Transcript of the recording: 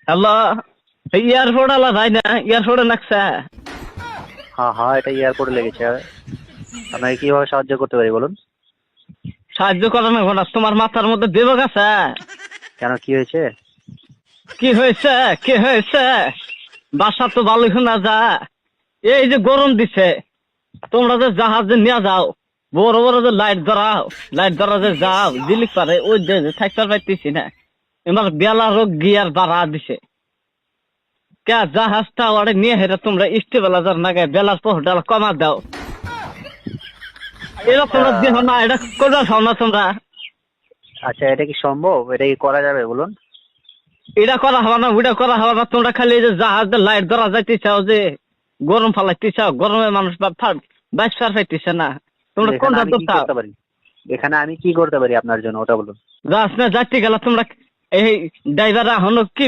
Hello, airport আলা ভাই না? এয়ারপোর্টে নাকছে? হ্যাঁ হ্যাঁ, এটা এয়ারপোর্টে লেগেছে। আপনাকে কিভাবে সাহায্য করতে পারি বলুন? সাহায্য করা না ঘোরা, তোমার মাথার মধ্যে বিবেক আছে? কেন, কি হয়েছে? কি হয়েছে? কি হয়েছে? বাসা তো ভালোই শোনা যা। এই যে গরম দিছে, তোমরা যে জাহাজে নিয়ে যাও, বড় বড় যে লাইট ধরাও, লাইট ধরা যে যাও জিলিক পারে, ওই যে থাকতে পারতেছি না। এবার বেলা রোগ গিয়ার বাড়া দিছে। কে জাহাজটা ওরে নিয়ে হেরে তোমরা ইস্টেবেলা যার নাগে বেলার পহরটা কমা দাও। এরা আচ্ছা তোমরা দেহ না, এটা কোথা খাও না তোমরা? আচ্ছা, এটা কি সম্ভব? এটা কি করা যাবে বলুন? এটা করা হবে না, ওইটা করা হবে না। তোমরা খালি এই যে জাহাজের লাইট ধরা যাইতে চাও, যে গরম ফালাইতে চাও, গরমে মানুষ বাইশ ফার পাইতেছে না। তোমরা এখানে কোনটা আমি তো কি চাও? করতে পারি? এখানে আমি কি করতে পারি আপনার জন্য, ওটা বলুন। জাহাজ না যাইতে গেলে তোমরা এই ড্রাইভাররা হলো কি